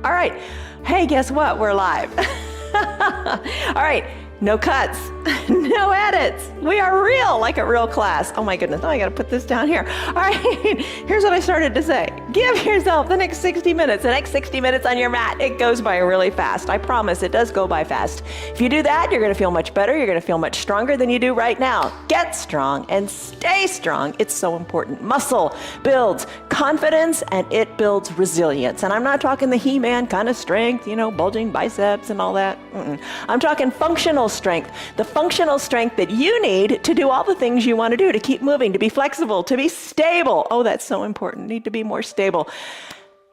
All right. Hey, guess what? We're live. All right. No cuts, no edits. We are real, like a real class. Oh my goodness, now I gotta put this down here. All right, here's what I started to say. Give yourself the next 60 minutes. The next 60 minutes on your mat, it goes by really fast. I promise, it does go by fast. If you do that, you're gonna feel much better. You're gonna feel much stronger than you do right now. Get strong and stay strong. It's so important. Muscle builds confidence and it builds resilience. And I'm not talking the He-Man kind of strength, you know, bulging biceps and all that. I'm talking functional strength, the functional strength that you need to do all the things you want to do, to keep moving, to be flexible, to be stable. Oh, that's so important. Need to be more stable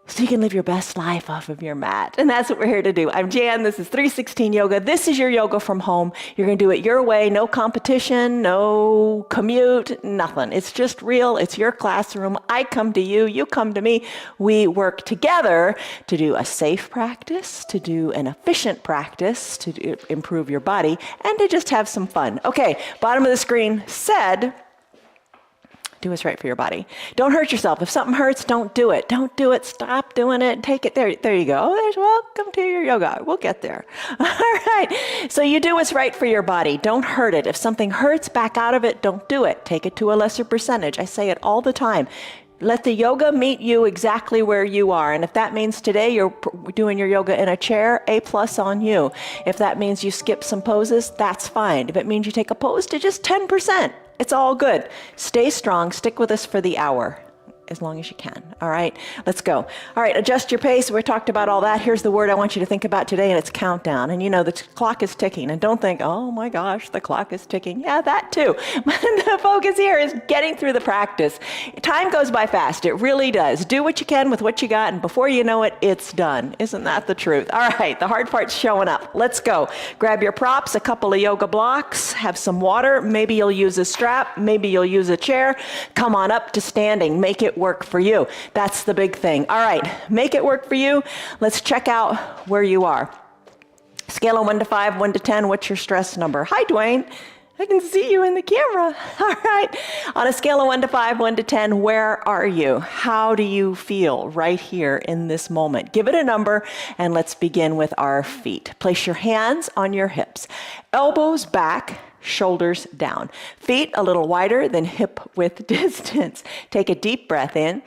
so you can live your best life off of your mat. And that's what we're here to do. I'm Jan. This is 316 Yoga. This is your yoga from home. You're going to do it your way. No competition, no commute, nothing. It's just real. It's your classroom. I come to you. You come to me. We work together to do a safe practice, to do an efficient practice, to improve your body, and to just have some fun. Okay, bottom of the screen said, Do what's right for your body. Don't hurt yourself. If something hurts, don't do it. Don't do it. Stop doing it. Take it. There you go. There's welcome to your yoga. We'll get there. All right. So you do what's right for your body. Don't hurt it. If something hurts, back out of it. Don't do it. Take it to a lesser percentage. I say it all the time. Let the yoga meet you exactly where you are. And if that means today you're doing your yoga in a chair, A+ on you. If that means you skip some poses, that's fine. If it means you take a pose to just 10%, it's all good. Stay strong. Stick with us for the hour, as long as you can. All right, let's go. All right, adjust your pace. We talked about all that. Here's the word I want you to think about today, and it's countdown. And you know, the clock is ticking. And don't think, oh my gosh, the clock is ticking. Yeah, that too. But the focus here is getting through the practice. Time goes by fast. It really does. Do what you can with what you got, and before you know it, it's done. Isn't that the truth? All right, the hard part's showing up. Let's go. Grab your props, a couple of yoga blocks, have some water. Maybe you'll use a strap. Maybe you'll use a chair. Come on up to standing. Make it work for you. That's the big thing. All right, make it work for you. Let's check out where you are. Scale of 1 to 5, 1 to 10, what's your stress number? Hi, Dwayne. I can see you in the camera. All right. On a scale of 1 to 5, 1 to 10, where are you? How do you feel right here in this moment? Give it a number, and let's begin with our feet. Place your hands on your hips. Elbows back, shoulders down. Feet a little wider than hip width distance. Take a deep breath in.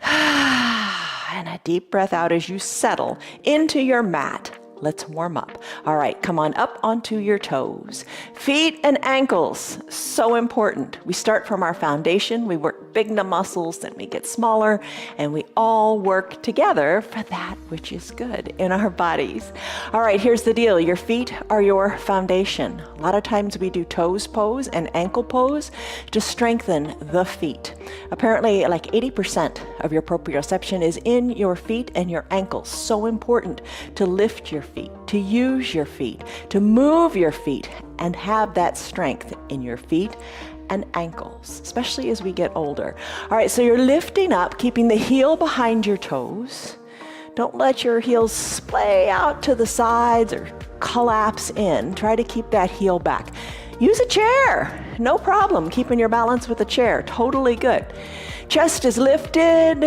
And a deep breath out as you settle into your mat. Let's warm up. All right, come on up onto your toes. Feet and ankles, so important. We start from our foundation. We work big muscles, then we get smaller, and we all work together for that which is good in our bodies. All right, here's the deal. Your feet are your foundation. A lot of times we do toes pose and ankle pose to strengthen the feet. Apparently, like 80% of your proprioception is in your feet and your ankles. So important to lift your feet, to use your feet, to move your feet, and have that strength in your feet and ankles, especially as we get older. All right, so you're lifting up, keeping the heel behind your toes. Don't let your heels splay out to the sides or collapse in. Try to keep that heel back. Use a chair, no problem. Keeping your balance with a chair, totally good. Chest is lifted,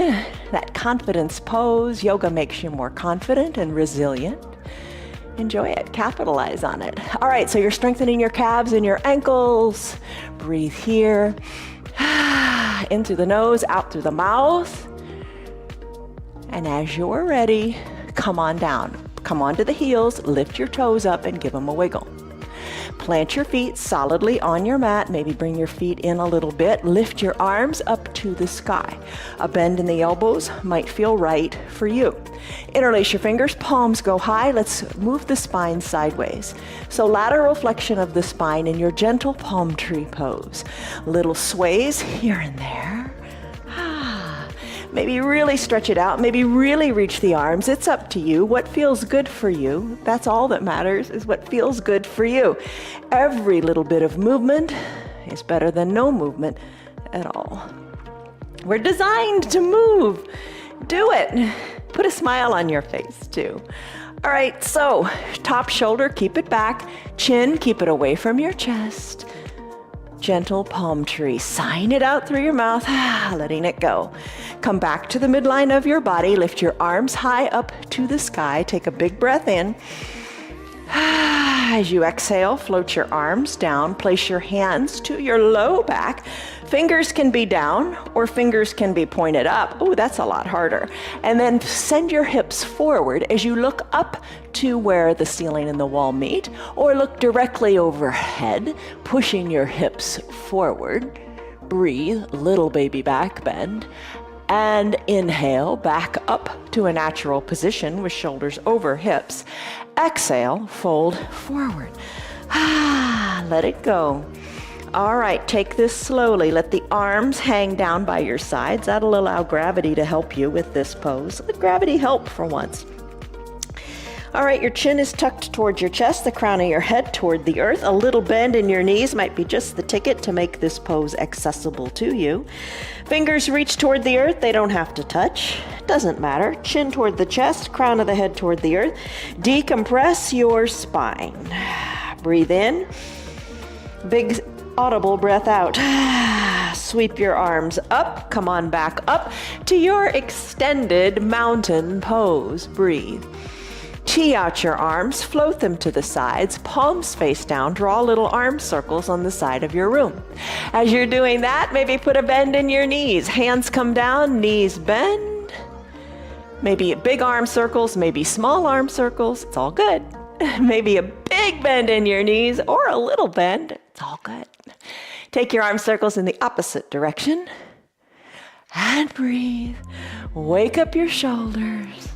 that confidence pose. Yoga makes you more confident and resilient. Enjoy it, capitalize on it. All right, so you're strengthening your calves and your ankles. Breathe here. In through the nose, out through the mouth. And as you're ready, come on down. Come onto the heels, lift your toes up and give them a wiggle. Plant your feet solidly on your mat. Maybe bring your feet in a little bit. Lift your arms up to the sky. A bend in the elbows might feel right for you. Interlace your fingers, palms go high. Let's move the spine sideways. So lateral flexion of the spine in your gentle palm tree pose. Little sways here and there. Maybe really stretch it out. Maybe really reach the arms. It's up to you. What feels good for you? That's all that matters, is what feels good for you. Every little bit of movement is better than no movement at all. We're designed to move. Do it. Put a smile on your face too. All right, so top shoulder, keep it back. Chin, keep it away from your chest. Gentle palm tree. Sign it out through your mouth, letting it go. Come back to the midline of your body. Lift your arms high up to the sky. Take a big breath in. As you exhale, float your arms down. Place your hands to your low back. Fingers can be down or fingers can be pointed up. Oh, that's a lot harder. And then send your hips forward as you look up to where the ceiling and the wall meet, or look directly overhead, pushing your hips forward. Breathe, little baby back bend. And inhale, back up to a natural position with shoulders over hips. Exhale, fold forward. Let it go. All right, take this slowly. Let the arms hang down by your sides. That'll allow gravity to help you with this pose. Let gravity help for once. All right, your chin is tucked towards your chest, the crown of your head toward the earth. A little bend in your knees might be just the ticket to make this pose accessible to you. Fingers reach toward the earth. They don't have to touch. Doesn't matter. Chin toward the chest, crown of the head toward the earth. Decompress your spine. Breathe in. Big audible breath out. Sweep your arms up. Come on back up to your extended mountain pose. Breathe. Chi out your arms, float them to the sides, palms face down, draw little arm circles on the side of your room. As you're doing that, maybe put a bend in your knees. Hands come down, knees bend. Maybe big arm circles, maybe small arm circles, it's all good. Maybe a big bend in your knees or a little bend, it's all good. Take your arm circles in the opposite direction and breathe. Wake up your shoulders.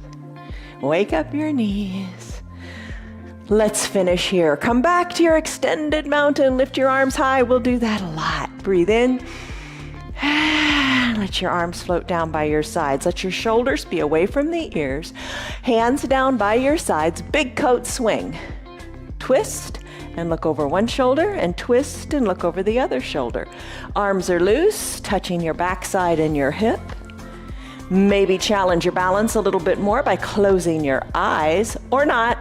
Wake up your knees. Let's finish here. Come back to your extended mountain. Lift your arms high. We'll do that a lot. Breathe in. Let your arms float down by your sides. Let your shoulders be away from the ears. Hands down by your sides. Big coat swing. Twist and look over one shoulder and twist and look over the other shoulder. Arms are loose, touching your backside and your hip. Maybe challenge your balance a little bit more by closing your eyes or not.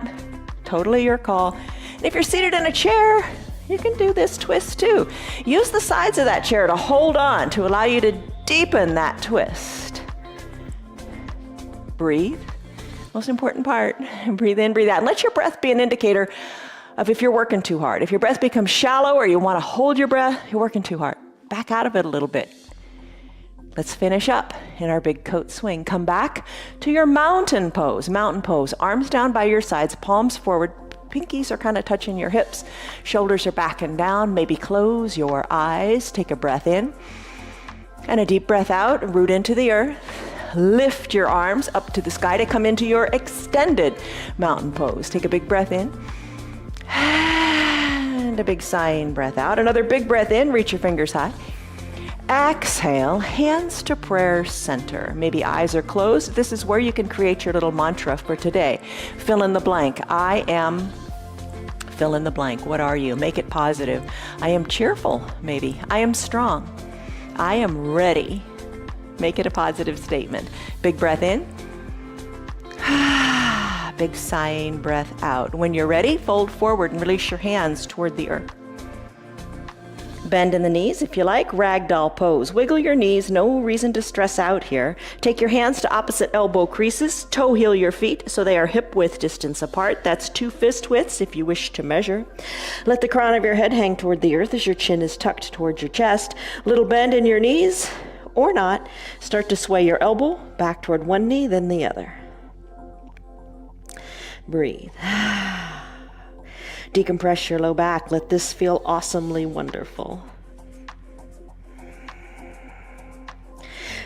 Totally your call. And if you're seated in a chair, you can do this twist too. Use the sides of that chair to hold on to allow you to deepen that twist. Breathe. Most important part. Breathe in, breathe out. And let your breath be an indicator of if you're working too hard. If your breath becomes shallow or you want to hold your breath, you're working too hard. Back out of it a little bit. Let's finish up in our big coat swing. Come back to your mountain pose. Mountain pose. Arms down by your sides, palms forward. Pinkies are kind of touching your hips. Shoulders are back and down. Maybe close your eyes. Take a breath in. And a deep breath out. Root into the earth. Lift your arms up to the sky to come into your extended mountain pose. Take a big breath in. And a big sighing breath out. Another big breath in. Reach your fingers high. Exhale, hands to prayer center. Maybe eyes are closed. This is where you can create your little mantra for today. Fill in the blank. I am, fill in the blank. What are you? Make it positive. I am cheerful, maybe. I am strong. I am ready. Make it a positive statement. Big breath in. Big sighing breath out. When you're ready, fold forward and release your hands toward the earth. Bend in the knees if you like, ragdoll pose. Wiggle your knees, no reason to stress out here. Take your hands to opposite elbow creases, toe heel your feet so they are hip width distance apart. That's 2 fist widths if you wish to measure. Let the crown of your head hang toward the earth as your chin is tucked towards your chest. Little bend in your knees or not. Start to sway your elbow back toward one knee, then the other. Breathe. Decompress your low back. Let this feel awesomely wonderful.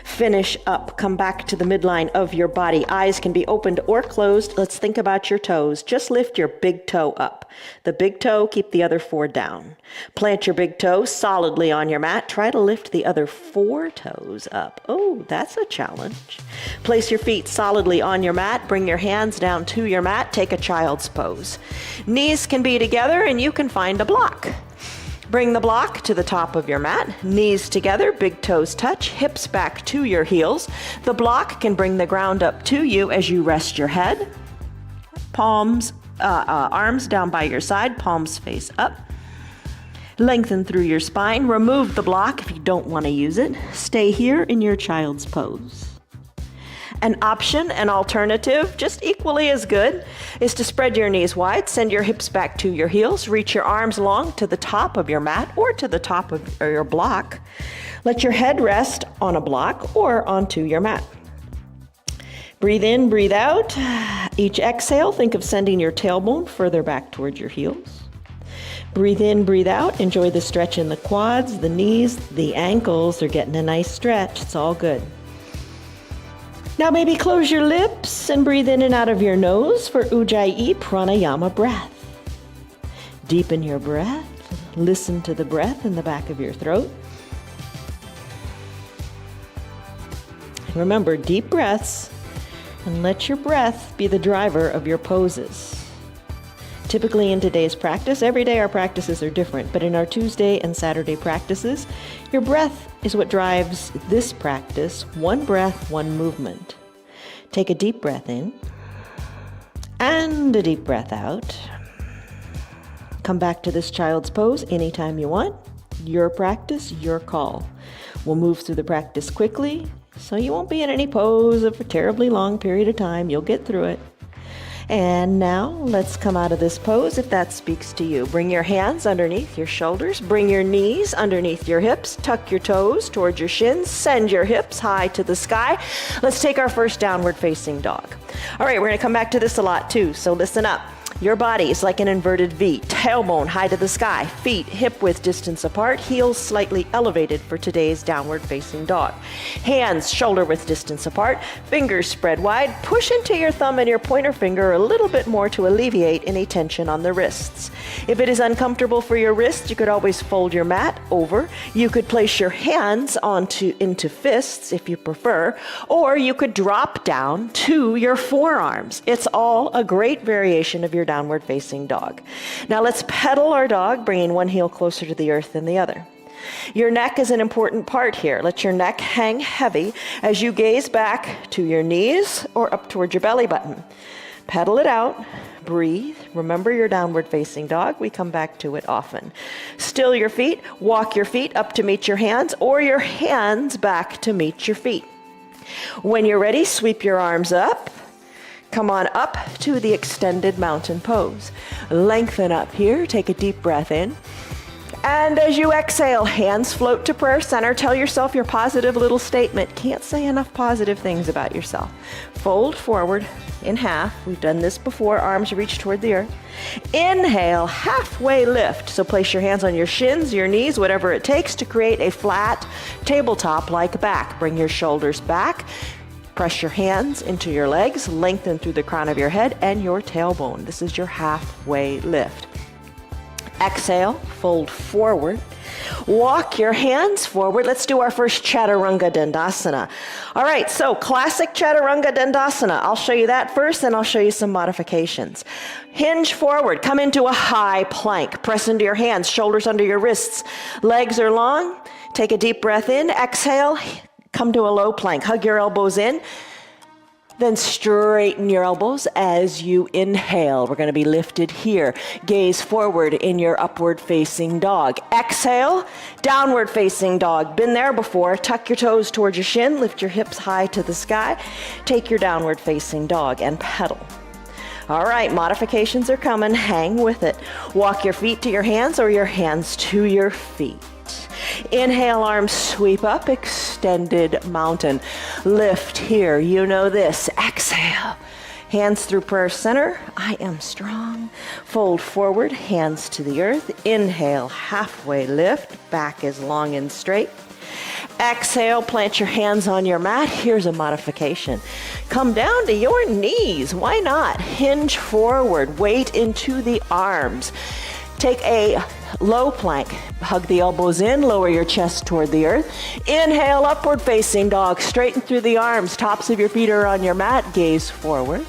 Finish up. Come back to the midline of your body. Eyes can be opened or closed. Let's think about your toes. Just lift your big toe up. The big toe, keep the other 4 down. Plant your big toe solidly on your mat. Try to lift the other 4 toes up. Oh, that's a challenge. Place your feet solidly on your mat. Bring your hands down to your mat. Take a child's pose. Knees can be together and you can find a block. Bring the block to the top of your mat, knees together, big toes touch, hips back to your heels. The block can bring the ground up to you as you rest your head. Arms down by your side, palms face up. Lengthen through your spine. Remove the block if you don't want to use it. Stay here in your child's pose. An option, an alternative, just equally as good, is to spread your knees wide, send your hips back to your heels, reach your arms long to the top of your mat or to the top of your block. Let your head rest on a block or onto your mat. Breathe in, breathe out. Each exhale, think of sending your tailbone further back towards your heels. Breathe in, breathe out. Enjoy the stretch in the quads, the knees, the ankles. They're getting a nice stretch. It's all good. Now maybe close your lips and breathe in and out of your nose for Ujjayi Pranayama breath. Deepen your breath. Listen to the breath in the back of your throat. And remember, deep breaths, and let your breath be the driver of your poses. Typically in today's practice, every day our practices are different, but in our Tuesday and Saturday practices, your breath is what drives this practice. One breath, one movement. Take a deep breath in and a deep breath out. Come back to this child's pose anytime you want. Your practice, your call. We'll move through the practice quickly, so you won't be in any pose of a terribly long period of time. You'll get through it. And now let's come out of this pose if that speaks to you. Bring your hands underneath your shoulders. Bring your knees underneath your hips. Tuck your toes towards your shins. Send your hips high to the sky. Let's take our first downward facing dog. All right, we're going to come back to this a lot too, so listen up. Your body is like an inverted V, tailbone high to the sky, feet hip-width distance apart, heels slightly elevated for today's downward facing dog. Hands shoulder-width distance apart, fingers spread wide. Push into your thumb and your pointer finger a little bit more to alleviate any tension on the wrists. If it is uncomfortable for your wrists, you could always fold your mat over. You could place your hands into fists if you prefer, or you could drop down to your forearms. It's all a great variation of your downward facing dog. Now let's pedal our dog, bringing one heel closer to the earth than the other. Your neck is an important part here. Let your neck hang heavy as you gaze back to your knees or up towards your belly button. Pedal it out. Breathe. Remember your downward facing dog. We come back to it often. Still your feet. Walk your feet up to meet your hands or your hands back to meet your feet. When you're ready, sweep your arms up. Come on up to the extended mountain pose. Lengthen up here. Take a deep breath in. And as you exhale, hands float to prayer center. Tell yourself your positive little statement. Can't say enough positive things about yourself. Fold forward in half. We've done this before. Arms reach toward the earth. Inhale, halfway lift. So place your hands on your shins, your knees, whatever it takes to create a flat tabletop-like back. Bring your shoulders back. Press your hands into your legs, lengthen through the crown of your head and your tailbone. This is your halfway lift. Exhale, fold forward. Walk your hands forward. Let's do our first Chaturanga Dandasana. All right, so classic Chaturanga Dandasana. I'll show you that first, then I'll show you some modifications. Hinge forward, come into a high plank. Press into your hands, shoulders under your wrists. Legs are long. Take a deep breath in. Exhale. Come to a low plank. Hug your elbows in. Then straighten your elbows as you inhale. We're going to be lifted here. Gaze forward in your upward facing dog. Exhale, downward facing dog. Been there before. Tuck your toes towards your shin. Lift your hips high to the sky. Take your downward facing dog and pedal. All right, modifications are coming. Hang with it. Walk your feet to your hands or your hands to your feet. Inhale, arms sweep up, extended mountain. Lift here, you know this. Exhale, hands through prayer center. I am strong. Fold forward, hands to the earth. Inhale, halfway lift, back is long and straight. Exhale, plant your hands on your mat. Here's a modification. Come down to your knees. Why not? Hinge forward, weight into the arms. Take a low plank. Hug the elbows in, lower your chest toward the earth. Inhale, upward facing dog. Straighten through the arms. Tops of your feet are on your mat. Gaze forward.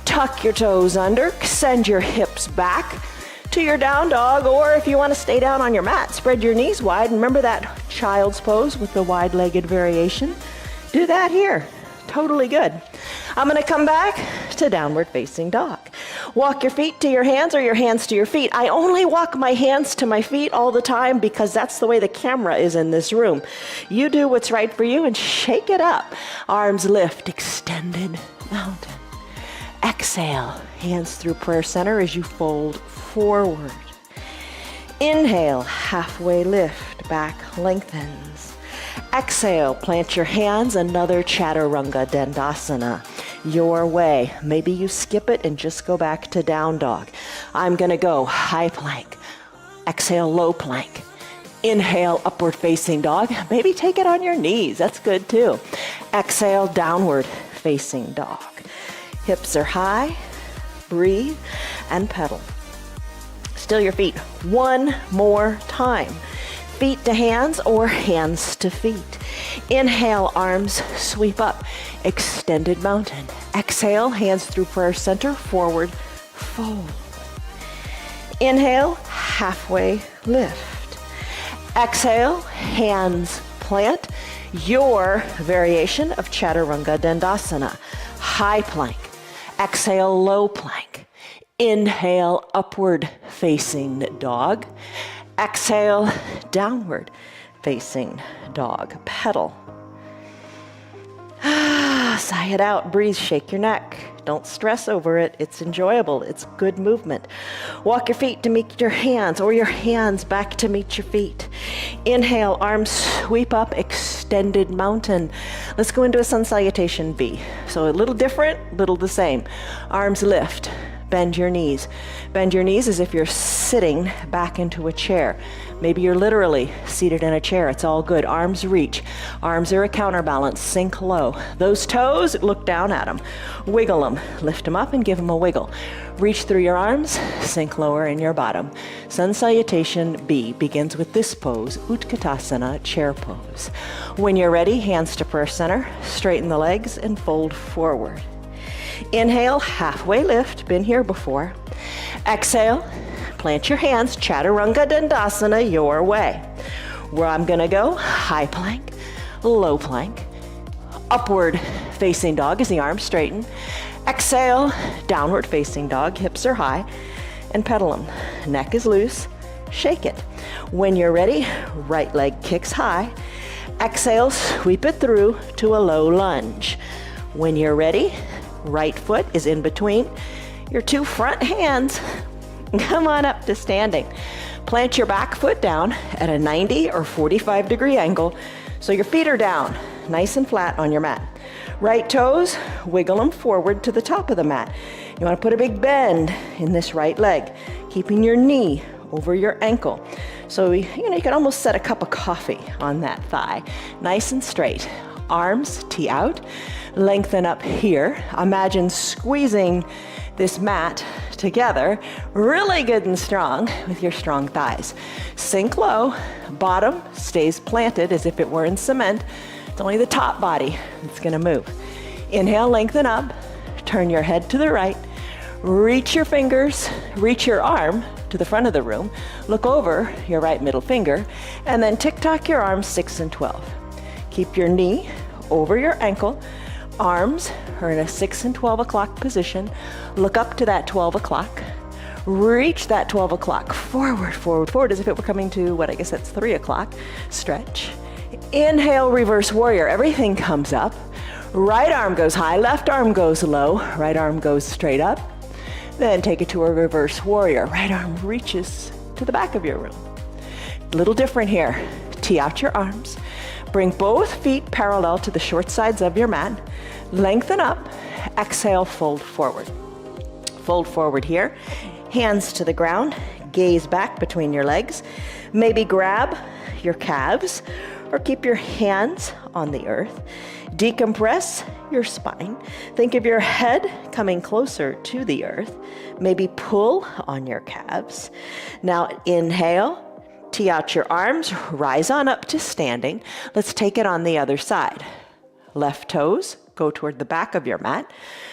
Tuck your toes under. Send your hips back to your down dog, or if you want to stay down on your mat, spread your knees wide. Remember that child's pose with the wide-legged variation? Do that here. Totally good. I'm going to come back to downward facing dog. Walk your feet to your hands or your hands to your feet. I only walk my hands to my feet all the time because that's the way the camera is in this room. You do what's right for you and shake it up. Arms lift, extended mountain. Exhale, hands through prayer center as you fold forward. Inhale, halfway lift, back lengthens. Exhale, plant your hands, another Chaturanga Dandasana. Your way. Maybe you skip it and just go back to down dog. I'm going to go high plank. Exhale, low plank. Inhale, upward facing dog. Maybe take it on your knees. That's good too. Exhale, downward facing dog. Hips are high. Breathe and pedal. Still your feet. One more time. Feet to hands or hands to feet. Inhale, arms sweep up. Extended mountain. Exhale, hands through prayer center, forward, fold. Inhale, halfway lift. Exhale, hands plant. Your variation of Chaturanga Dandasana. High plank. Exhale, low plank. Inhale, upward facing dog. Exhale, downward facing dog. Pedal. Sigh it out, breathe, shake your neck. Don't stress over it. It's enjoyable. It's good movement. Walk your feet to meet your hands or your hands back to meet your feet. Inhale, arms sweep up, extended mountain. Let's go into a sun salutation V. So a little different, little the same. Arms lift. Bend your knees. Bend your knees as if you're sitting back into a chair. Maybe you're literally seated in a chair. It's all good. Arms reach. Arms are a counterbalance. Sink low. Those toes, look down at them. Wiggle them. Lift them up and give them a wiggle. Reach through your arms. Sink lower in your bottom. Sun Salutation B begins with this pose, Utkatasana, chair pose. When you're ready, hands to prayer center. Straighten the legs and fold forward. Inhale, halfway lift, been here before. Exhale, plant your hands, Chaturanga Dandasana, your way. Where I'm gonna go, high plank, low plank, upward facing dog as the arms straighten. Exhale, downward facing dog, hips are high, and pedal them. Neck is loose, shake it. When you're ready, right leg kicks high. Exhale, sweep it through to a low lunge. When you're ready, right foot is in between your two front hands. Come on up to standing. Plant your back foot down at a 90 or 45 degree angle so your feet are down, nice and flat on your mat. Right toes, wiggle them forward to the top of the mat. You want to put a big bend in this right leg, keeping your knee over your ankle. So you can almost set a cup of coffee on that thigh. Nice and straight. Arms tee out, lengthen up here. Imagine squeezing this mat together, really good and strong with your strong thighs. Sink low, bottom stays planted as if it were in cement. It's only the top body that's gonna move. Inhale, lengthen up, turn your head to the right, reach your fingers, reach your arm to the front of the room, look over your right middle finger, and then tick-tock your arms 6 and 12. Keep your knee over your ankle. Arms are in a 6 and 12 o'clock position. Look up to that 12 o'clock. Reach that 12 o'clock. Forward, forward, forward, as if it were coming to that's 3 o'clock. Stretch. Inhale, reverse warrior. Everything comes up. Right arm goes high, left arm goes low. Right arm goes straight up. Then take it to a reverse warrior. Right arm reaches to the back of your room. A little different here. Tee out your arms. Bring both feet parallel to the short sides of your mat. Lengthen up. Exhale, fold forward. Fold forward here. Hands to the ground. Gaze back between your legs. Maybe grab your calves or keep your hands on the earth. Decompress your spine. Think of your head coming closer to the earth. Maybe pull on your calves. Now inhale. Tee out your arms, rise on up to standing. Let's take it on the other side. Left toes go toward the back of your mat.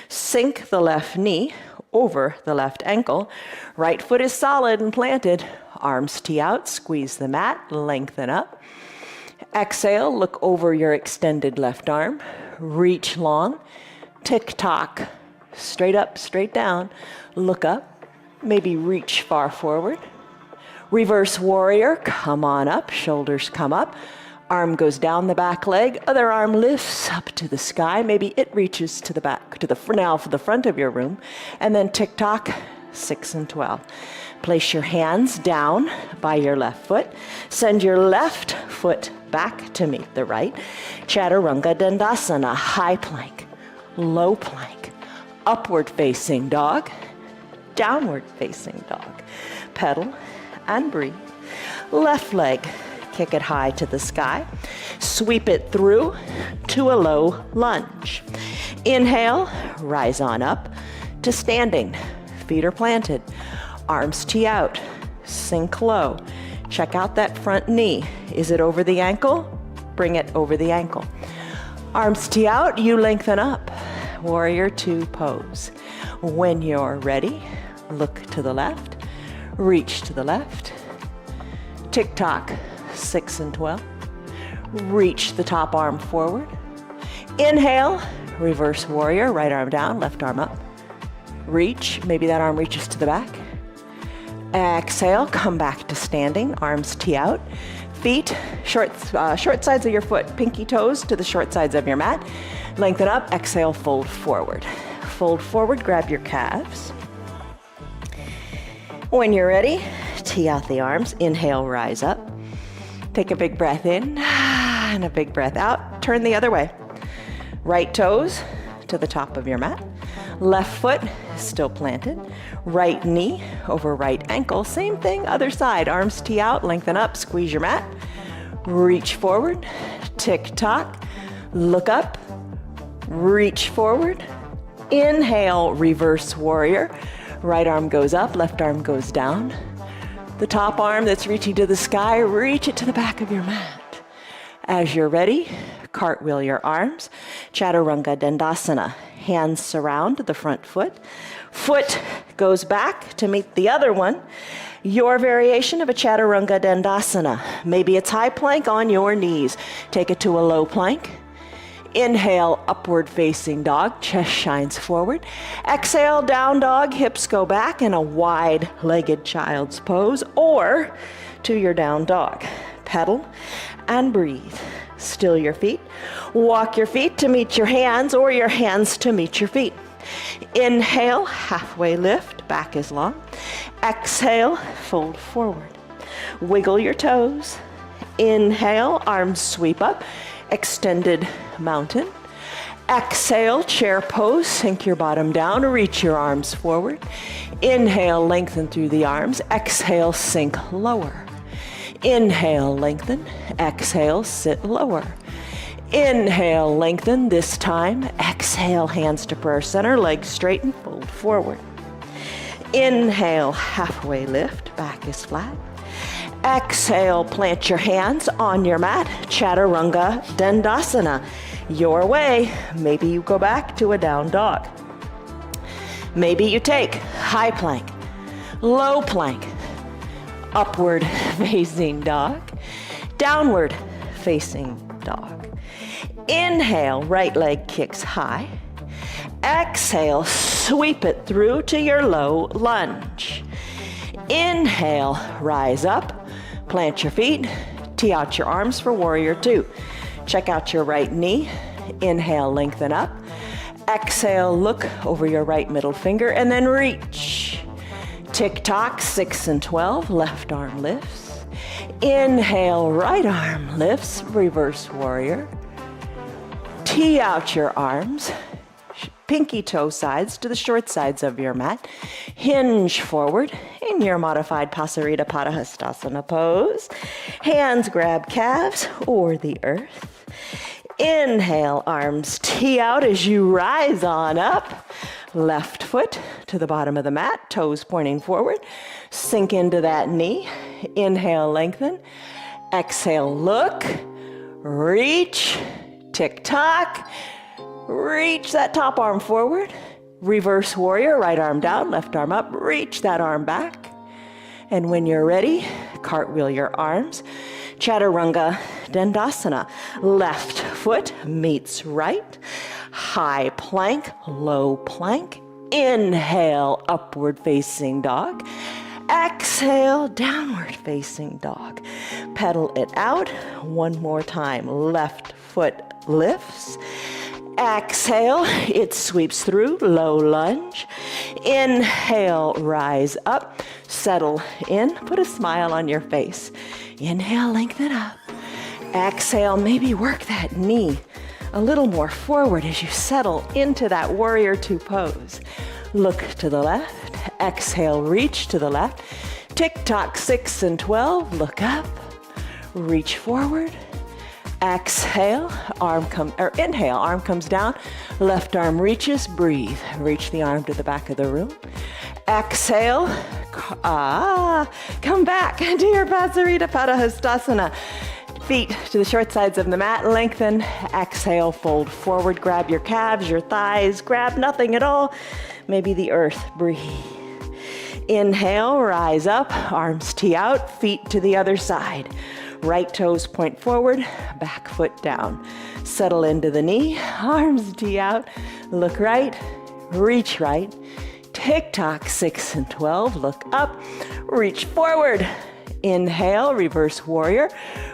Sink the left knee over the left ankle. Right foot is solid and planted. Arms tee out, squeeze the mat, lengthen up. Exhale, look over your extended left arm. Reach long. Tick-tock, straight up, straight down. Look up, maybe reach far forward. Reverse warrior, come on up, shoulders come up. Arm goes down the back leg, other arm lifts up to the sky. Maybe it reaches to the back, to the front of your room. And then tick-tock, 6 and 12. Place your hands down by your left foot. Send your left foot back to meet the right. Chaturanga Dandasana, high plank, low plank, upward facing dog, downward facing dog. Pedal and breathe. Left leg, kick it high to the sky. Sweep it through to a low lunge. Inhale, rise on up to standing. Feet are planted. Arms tee out. Sink low. Check out that front knee. Is it over the ankle? Bring it over the ankle. Arms tee out, you lengthen up. Warrior two pose. When you're ready, look to the left. Reach to the left. Tick-tock, 6 and 12. Reach the top arm forward. Inhale, reverse warrior, right arm down, left arm up. Reach, maybe that arm reaches to the back. Exhale, come back to standing, arms tee out. Feet, short sides of your foot, pinky toes to the short sides of your mat. Lengthen up, exhale, fold forward. Fold forward, grab your calves. When you're ready, tee out the arms. Inhale, rise up. Take a big breath in and a big breath out. Turn the other way. Right toes to the top of your mat. Left foot still planted. Right knee over right ankle. Same thing, other side. Arms tee out, lengthen up, squeeze your mat. Reach forward, tick-tock, look up, reach forward. Inhale, reverse warrior. Right arm goes up, left arm goes down. The top arm that's reaching to the sky, reach it to the back of your mat. As you're ready, cartwheel your arms. Chaturanga Dandasana. Hands surround the front foot. Foot goes back to meet the other one. Your variation of a Chaturanga Dandasana. Maybe it's high plank on your knees. Take it to a low plank. Inhale, upward facing dog, chest shines forward. Exhale, down dog, hips go back in a wide-legged child's pose, or to your down dog. Pedal and breathe. Still your feet. Walk your feet to meet your hands, or your hands to meet your feet. Inhale, halfway lift, back is long. Exhale, fold forward. Wiggle your toes. Inhale, arms sweep up. Extended mountain. Exhale, chair pose, sink your bottom down, reach your arms forward. Inhale, lengthen through the arms. Exhale, sink lower. Inhale, lengthen. Exhale, sit lower. Inhale, lengthen. This time, exhale, hands to prayer center, legs straight and fold forward. Inhale, halfway lift, back is flat. Exhale, plant your hands on your mat, Chaturanga Dandasana. Your way, maybe you go back to a down dog. Maybe you take high plank, low plank, upward facing dog, downward facing dog. Inhale, right leg kicks high. Exhale, sweep it through to your low lunge. Inhale, rise up. Plant your feet, tee out your arms for warrior two. Check out your right knee. Inhale, lengthen up. Exhale, look over your right middle finger and then reach. Tick-tock, 6 and 12, left arm lifts. Inhale, right arm lifts, reverse warrior. Tee out your arms. Pinky toe sides to the short sides of your mat. Hinge forward in your modified Pasarita Padahastasana pose. Hands grab calves or the earth. Inhale, arms tee out as you rise on up. Left foot to the bottom of the mat, toes pointing forward. Sink into that knee. Inhale, lengthen. Exhale, look. Reach. Tick-tock. Reach that top arm forward. Reverse warrior, right arm down, left arm up. Reach that arm back. And when you're ready, cartwheel your arms. Chaturanga Dandasana. Left foot meets right. High plank, low plank. Inhale, upward facing dog. Exhale, downward facing dog. Pedal it out. One more time. Left foot lifts. Exhale, it sweeps through, low lunge. Inhale, rise up, settle in, put a smile on your face. Inhale, lengthen up. Exhale, maybe work that knee a little more forward as you settle into that warrior two pose. Look to the left, exhale, reach to the left. Tick-tock, 6 and 12, look up, reach forward. Exhale, inhale, arm comes down, left arm reaches, breathe. Reach the arm to the back of the room. Exhale, come back to your Pasarita Padahastasana. Feet to the short sides of the mat, lengthen. Exhale, fold forward, grab your calves, your thighs, grab nothing at all. Maybe the earth, breathe. Inhale, rise up, arms tee out, feet to the other side. Right toes point forward, back foot down. Settle into the knee, arms tee out, look right, reach right. Tick-tock, 6 and 12. Look up, reach forward. Inhale, reverse warrior.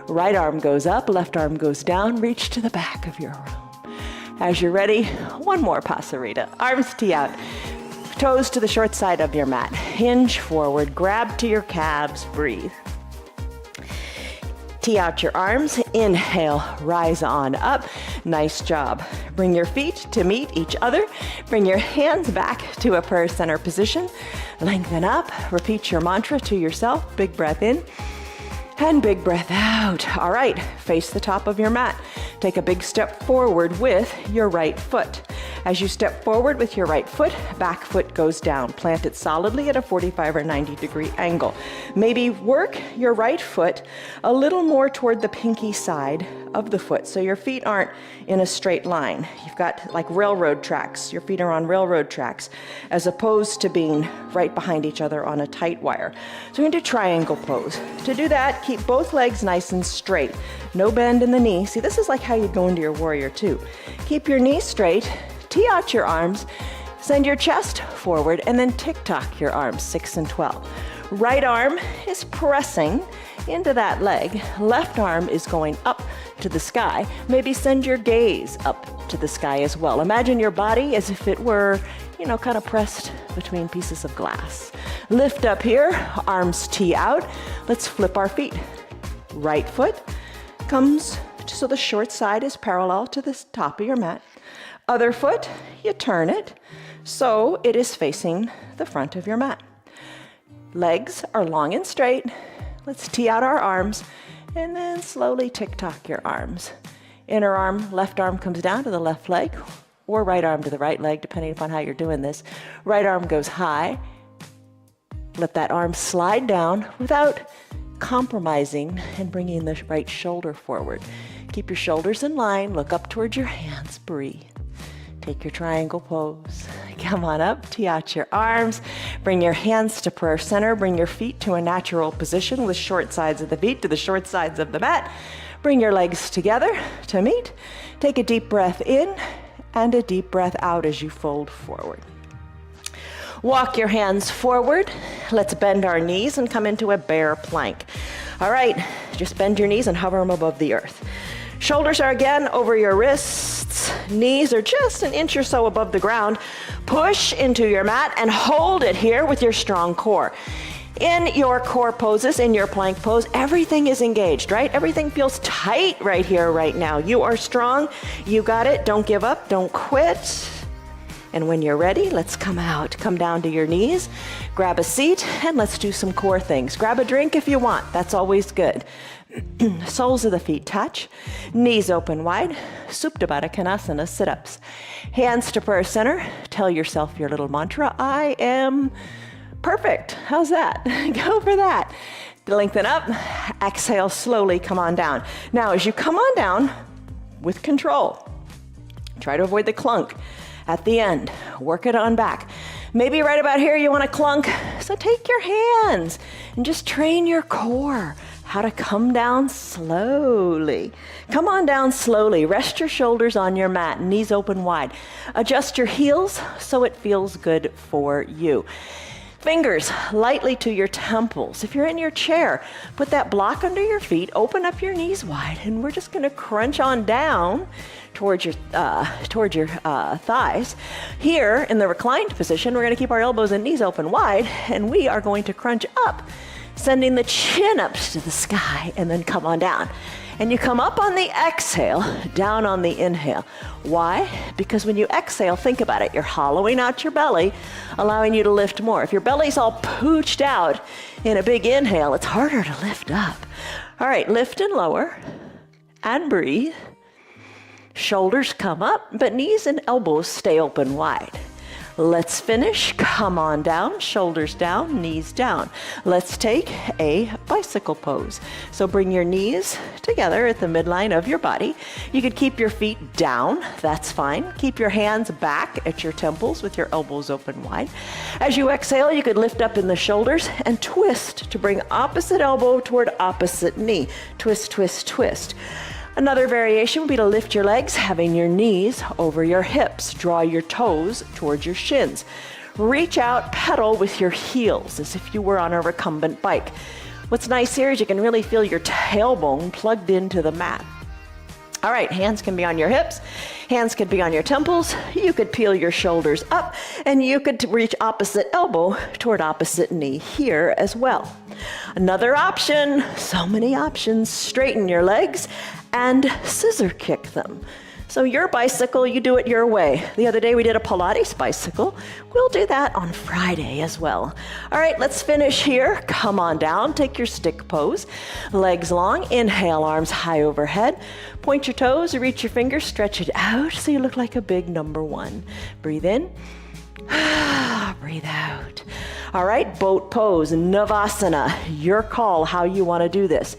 Right arm goes up, left arm goes down. Reach to the back of your room. As you're ready, one more Pasarita. Arms tee out. Toes to the short side of your mat. Hinge forward, grab to your calves, breathe. Tee out your arms, inhale, rise on up. Nice job. Bring your feet to meet each other. Bring your hands back to a prayer center position. Lengthen up, repeat your mantra to yourself. Big breath in and big breath out. All right, face the top of your mat. Take a big step forward with your right foot. As you step forward with your right foot, back foot goes down. Plant it solidly at a 45 or 90 degree angle. Maybe work your right foot a little more toward the pinky side of the foot so your feet aren't in a straight line. You've got like railroad tracks. Your feet are on railroad tracks as opposed to being right behind each other on a tight wire. So we're going to do triangle pose. To do that, keep both legs nice and straight. No bend in the knee. See, this is like how you go into your warrior two. Keep your knees straight. Tee out your arms, send your chest forward, and then tick-tock your arms, 6 and 12. Right arm is pressing into that leg. Left arm is going up to the sky. Maybe send your gaze up to the sky as well. Imagine your body as if it were, kind of pressed between pieces of glass. Lift up here, arms tee out. Let's flip our feet. Right foot comes so the short side is parallel to the top of your mat. Other foot, you turn it so it is facing the front of your mat. Legs are long and straight. Let's tee out our arms and then slowly tick-tock your arms. Inner arm, left arm comes down to the left leg or right arm to the right leg, depending upon how you're doing this. Right arm goes high. Let that arm slide down without compromising and bringing the right shoulder forward. Keep your shoulders in line, look up towards your hands, breathe. Take your triangle pose. Come on up, tee out your arms. Bring your hands to prayer center. Bring your feet to a natural position with short sides of the feet to the short sides of the mat. Bring your legs together to meet. Take a deep breath in and a deep breath out as you fold forward. Walk your hands forward. Let's bend our knees and come into a bear plank. All right, just bend your knees and hover them above the earth. Shoulders are again over your wrists. Knees are just an inch or so above the ground. Push into your mat and hold it here with your strong core. In your core poses, in your plank pose, everything is engaged, right? Everything feels tight right here, right now. You are strong. You got it. Don't give up. Don't quit. And when you're ready, let's come out. Come down to your knees, grab a seat, and let's do some core things. Grab a drink if you want. That's always good. Soles of the feet touch, knees open wide, Supta Baddha Konasana sit-ups. Hands to prayer center. Tell yourself your little mantra, I am perfect. How's that? Go for that. Lengthen up, exhale slowly, come on down. Now as you come on down with control, try to avoid the clunk. At the end, work it on back. Maybe right about here you want to clunk, so take your hands and just train your core how to come down slowly. Come on down slowly. Rest your shoulders on your mat, knees open wide. Adjust your heels so it feels good for you. Fingers lightly to your temples. If you're in your chair, put that block under your feet, open up your knees wide, and we're just going to crunch on down towards your thighs. Here in the reclined position, we're going to keep our elbows and knees open wide, and we are going to crunch up, sending the chin up to the sky, and then come on down. And you come up on the exhale, down on the inhale. Why? Because when you exhale, think about it, you're hollowing out your belly, allowing you to lift more. If your belly's all pooched out in a big inhale, it's harder to lift up. All right, lift and lower, and breathe. Shoulders come up, but knees and elbows stay open wide. Let's finish. Come on down, shoulders down, knees down. Let's take a bicycle pose. So bring your knees together at the midline of your body. You could keep your feet down, that's fine. Keep your hands back at your temples with your elbows open wide. As you exhale, you could lift up in the shoulders and twist to bring opposite elbow toward opposite knee. Twist, twist, twist. Another variation would be to lift your legs, having your knees over your hips. Draw your toes towards your shins. reach out, pedal with your heels as if you were on a recumbent bike. What's nice here is you can really feel your tailbone plugged into the mat. All right, hands can be on your hips, hands could be on your temples. You could peel your shoulders up, and you could reach opposite elbow toward opposite knee here as well. Another option, so many options, straighten your legs and scissor kick them. So your bicycle, you do it your way. The other day we did a Pilates bicycle. We'll do that on Friday as well. All right, let's finish here. Come on down, take your stick pose. Legs long, inhale, arms high overhead. Point your toes, reach your fingers, stretch it out so you look like a big number one. Breathe in, breathe out. All right, boat pose, Navasana. Your call how you want to do this.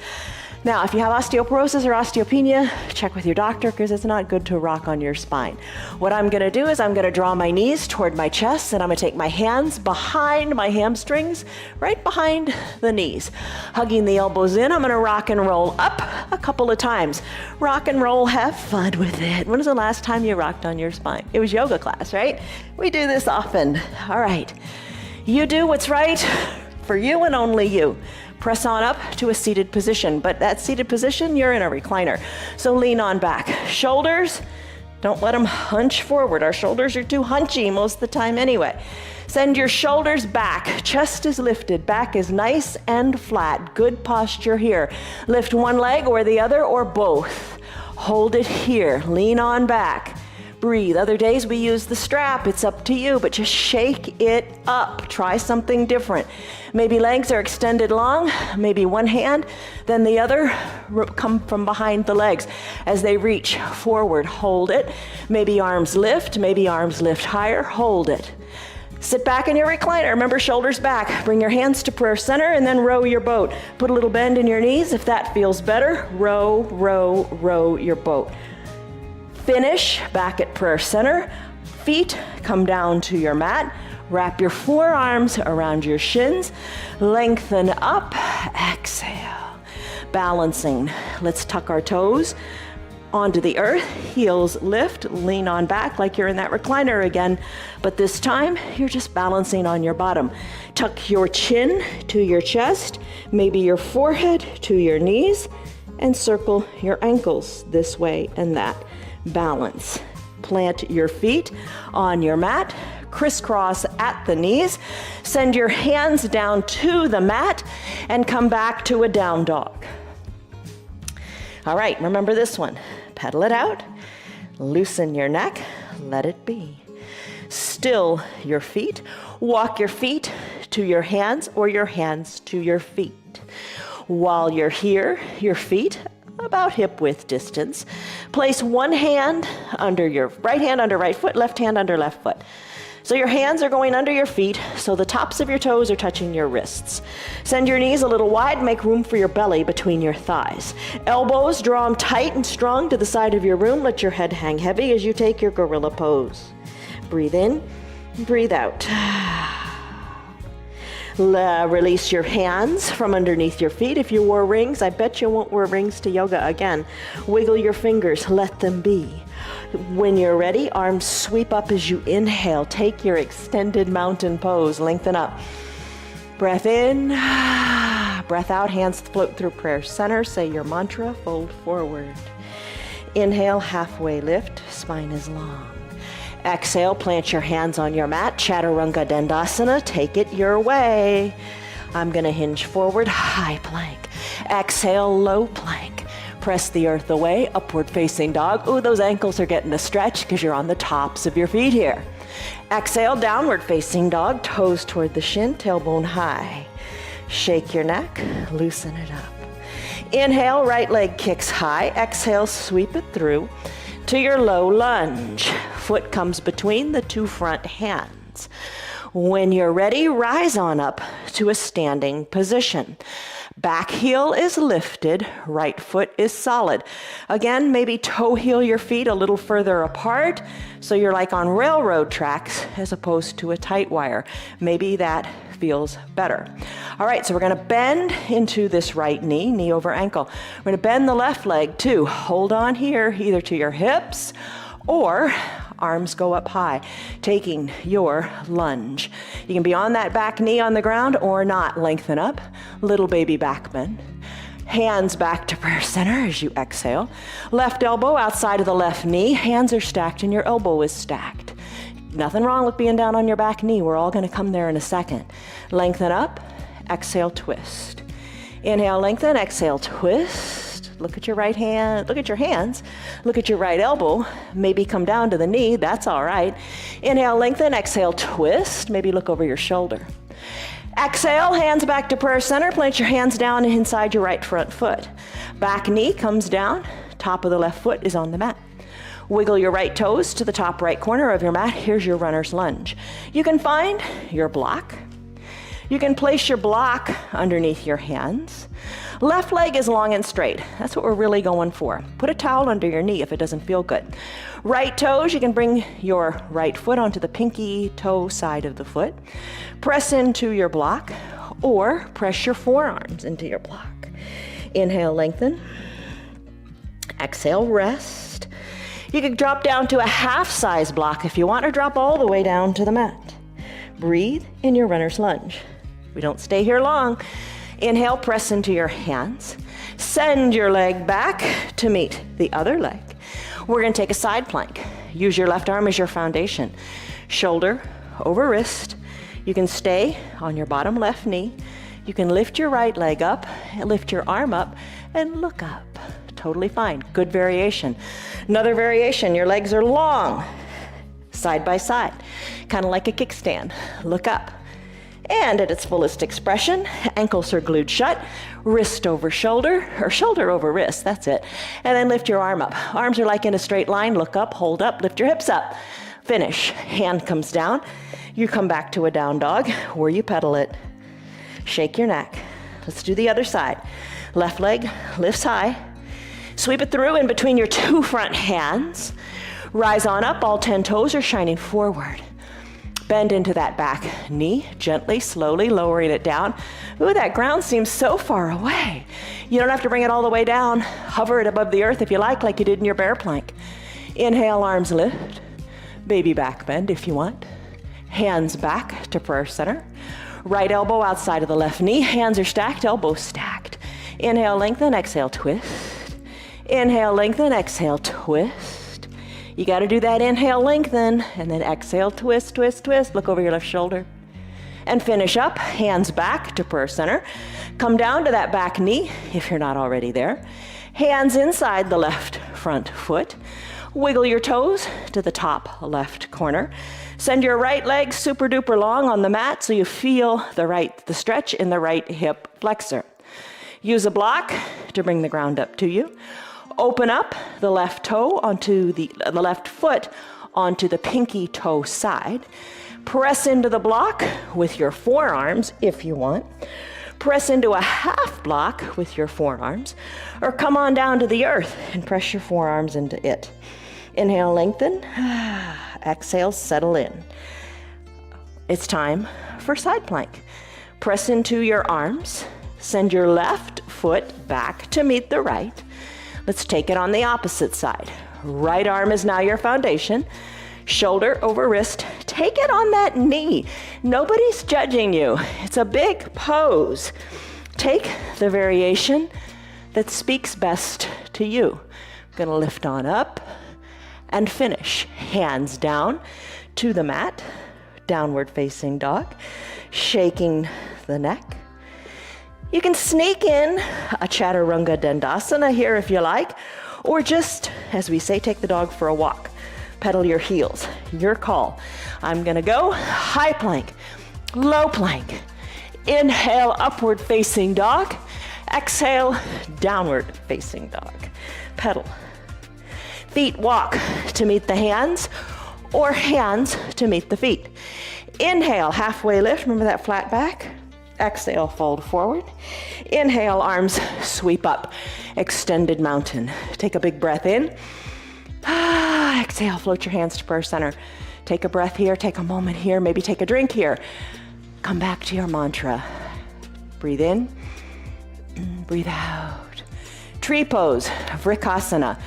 Now, if you have osteoporosis or osteopenia, check with your doctor because it's not good to rock on your spine. What I'm going to do is I'm going to draw my knees toward my chest, and I'm going to take my hands behind my hamstrings, right behind the knees. Hugging the elbows in, I'm going to rock and roll up a couple of times. Rock and roll, have fun with it. When was the last time you rocked on your spine? It was yoga class, right? We do this often. All right. You do what's right for you and only you. Press on up to a seated position, but that seated position, you're in a recliner. So lean on back. Shoulders, don't let them hunch forward. Our shoulders are too hunchy most of the time anyway. Send your shoulders back. Chest is lifted. Back is nice and flat. Good posture here. Lift one leg or the other or both. Hold it here. Lean on back. Breathe. Other days we use the strap. It's up to you, but just shake it up. Try something different. Maybe legs are extended long, maybe one hand, then the other come from behind the legs. As they reach forward, hold it. Maybe arms lift higher, hold it. Sit back in your recliner. Remember, shoulders back. Bring your hands to prayer center and then row your boat. Put a little bend in your knees if that feels better. Row, row, row your boat. Finish back at prayer center. Feet come down to your mat. Wrap your forearms around your shins. Lengthen up. Exhale. Balancing. Let's tuck our toes onto the earth. Heels lift. Lean on back like you're in that recliner again. But this time, you're just balancing on your bottom. Tuck your chin to your chest. Maybe your forehead to your knees. And circle your ankles this way and that. Balance. Plant your feet on your mat, crisscross at the knees. Send your hands down to the mat and come back to a down dog. All right, remember this one. Pedal it out, loosen your neck, let it be. Still your feet, walk your feet to your hands or your hands to your feet. While you're here, your feet about hip width distance. Place one hand under your right hand under right foot, left hand under left foot. So your hands are going under your feet, so the tops of your toes are touching your wrists. Send your knees a little wide, make room for your belly between your thighs. Elbows, draw them tight and strong to the side of your room. Let your head hang heavy as you take your gorilla pose. Breathe in, breathe out. Release your hands from underneath your feet. If you wore rings, I bet you won't wear rings to yoga again. Wiggle your fingers, let them be. When you're ready, arms sweep up as you inhale. Take your extended mountain pose, lengthen up. Breath in, breath out, hands float through prayer center. Say your mantra, fold forward. Inhale, halfway lift, spine is long. Exhale, plant your hands on your mat, Chaturanga Dandasana, take it your way. I'm gonna hinge forward, high plank. Exhale, low plank. Press the earth away, upward facing dog. Ooh, those ankles are getting a stretch because you're on the tops of your feet here. Exhale, downward facing dog, toes toward the shin, tailbone high. Shake your neck, loosen it up. Inhale, right leg kicks high. Exhale, sweep it through to your low lunge. Foot comes between the two front hands. When you're ready, rise on up to a standing position. Back heel is lifted, right foot is solid. Again, maybe toe heel your feet a little further apart so you're like on railroad tracks as opposed to a tight wire. Maybe that feels better. All right, so we're gonna bend into this right knee, knee over ankle. We're gonna bend the left leg too. Hold on here, either to your hips or arms go up high, taking your lunge. You can be on that back knee on the ground or not. Lengthen up, little baby back bend. Hands back to prayer center as you exhale. Left elbow outside of the left knee. Hands are stacked and your elbow is stacked. Nothing wrong with being down on your back knee. We're all going to come there in a second. Lengthen up, exhale, twist. Inhale, lengthen, exhale, twist. Look at your right hand, look at your hands, look at your right elbow. Maybe come down to the knee, that's all right. Inhale, lengthen, exhale, twist. Maybe look over your shoulder. Exhale, hands back to prayer center. Plant your hands down inside your right front foot. Back knee comes down. Top of the left foot is on the mat. Wiggle your right toes to the top right corner of your mat. Here's your runner's lunge. You can find your block. You can place your block underneath your hands. Left leg is long and straight. That's what we're really going for. Put a towel under your knee if it doesn't feel good. Right toes, you can bring your right foot onto the pinky toe side of the foot. Press into your block or press your forearms into your block. Inhale, lengthen. Exhale, rest. You can drop down to a half-size block if you want, or drop all the way down to the mat. Breathe in your runner's lunge. We don't stay here long. Inhale, press into your hands. Send your leg back to meet the other leg. We're going to take a side plank. Use your left arm as your foundation. Shoulder over wrist. You can stay on your bottom left knee. You can lift your right leg up, lift your arm up, and look up. Totally fine. Good variation. Another variation, your legs are long, side by side, kind of like a kickstand. Look up. And at its fullest expression, ankles are glued shut, wrist over shoulder, or shoulder over wrist, that's it. And then lift your arm up. Arms are like in a straight line. Look up, hold up, lift your hips up. Finish. Hand comes down. You come back to a down dog where you pedal it. Shake your neck. Let's do the other side. Left leg lifts high. Sweep it through in between your two front hands. Rise on up, all 10 toes are shining forward. Bend into that back knee, gently, slowly lowering it down. Ooh, that ground seems so far away. You don't have to bring it all the way down. Hover it above the earth if you like you did in your bear plank. Inhale, arms lift. Baby back bend if you want. Hands back to prayer center. Right elbow outside of the left knee. Hands are stacked, elbows stacked. Inhale, lengthen, exhale, twist. Inhale, lengthen, exhale, twist. You got to do that inhale, lengthen, and then exhale, twist, twist, twist. Look over your left shoulder. And finish up, hands back to prayer center. Come down to that back knee if you're not already there. Hands inside the left front foot. Wiggle your toes to the top left corner. Send your right leg super duper long on the mat so you feel the stretch in the right hip flexor. Use a block to bring the ground up to you. Open up the left toe onto the left foot onto the pinky toe side. Press into the block with your forearms if you want. Press into a half block with your forearms, or come on down to the earth and press your forearms into it. Inhale, lengthen. Exhale, settle in. It's time for side plank. Press into your arms. Send your left foot back to meet the right. Let's take it on the opposite side. Right arm is now your foundation. Shoulder over wrist. Take it on that knee. Nobody's judging you. It's a big pose. Take the variation that speaks best to you. I'm going to lift on up and finish. Hands down to the mat. Downward facing dog. Shaking the neck. You can sneak in a Chaturanga Dandasana here if you like, or just, as we say, take the dog for a walk. Pedal your heels, your call. I'm gonna go high plank, low plank. Inhale, upward facing dog. Exhale, downward facing dog. Pedal. Feet walk to meet the hands, or hands to meet the feet. Inhale, halfway lift, remember that flat back? Exhale, fold forward. Inhale, arms sweep up. Extended mountain. Take a big breath in. Exhale, float your hands to prayer center. Take a breath here, take a moment here, maybe take a drink here. Come back to your mantra. Breathe in, breathe out. Tree pose, Vrikasana.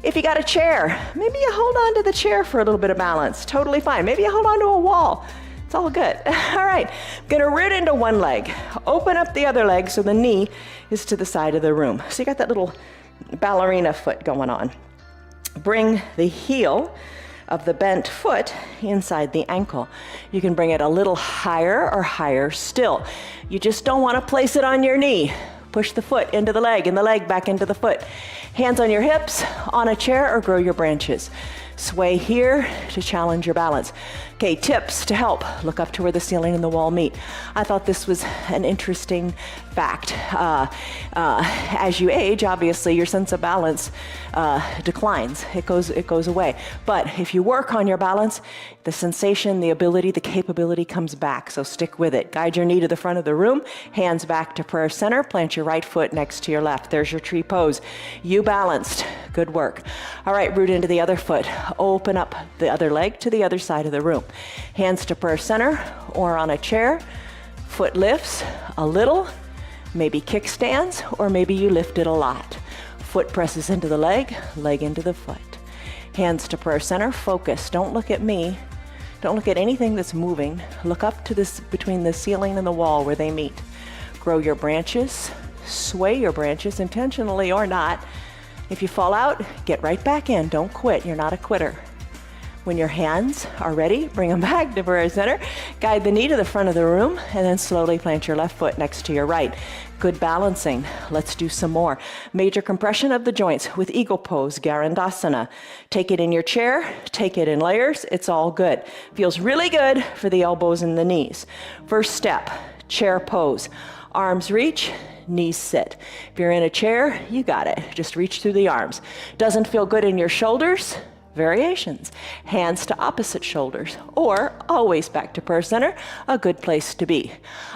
If you got a chair, maybe you hold on to the chair for a little bit of balance. Totally fine. Maybe you hold on to a wall. It's all good. All right, gonna root into one leg. Open up the other leg so the knee is to the side of the room. So you got that little ballerina foot going on. Bring the heel of the bent foot inside the ankle. You can bring it a little higher or higher still. You just don't want to place it on your knee. Push the foot into the leg and the leg back into the foot. Hands on your hips, on a chair, or grow your branches. Sway here to challenge your balance. Okay, tips to help. Look up to where the ceiling and the wall meet. I thought this was an interesting fact. As you age, obviously, your sense of balance declines. It goes away. But if you work on your balance, the sensation, the ability, the capability comes back. So stick with it. Guide your knee to the front of the room, hands back to prayer center, plant your right foot next to your left. There's your tree pose. You balanced. Good work. All right, root into the other foot. Open up the other leg to the other side of the room. Hands to prayer center or on a chair. Foot lifts a little, maybe kickstands, or maybe you lift it a lot. Foot presses into the leg, leg into the foot. Hands to prayer center, focus. Don't look at me. Don't look at anything that's moving. Look up to this between the ceiling and the wall where they meet. Grow your branches, sway your branches intentionally or not. If you fall out, get right back in. Don't quit. You're not a quitter. When your hands are ready, bring them back to prayer center. Guide the knee to the front of the room and then slowly plant your left foot next to your right. Good balancing. Let's do some more. Major compression of the joints with eagle pose, Garandasana. Take it in your chair, take it in layers. It's all good. Feels really good for the elbows and the knees. First step, chair pose. Arms reach, knees sit. If you're in a chair, you got it. Just reach through the arms. Doesn't feel good in your shoulders? Variations. Hands to opposite shoulders, or always back to prayer center, a good place to be.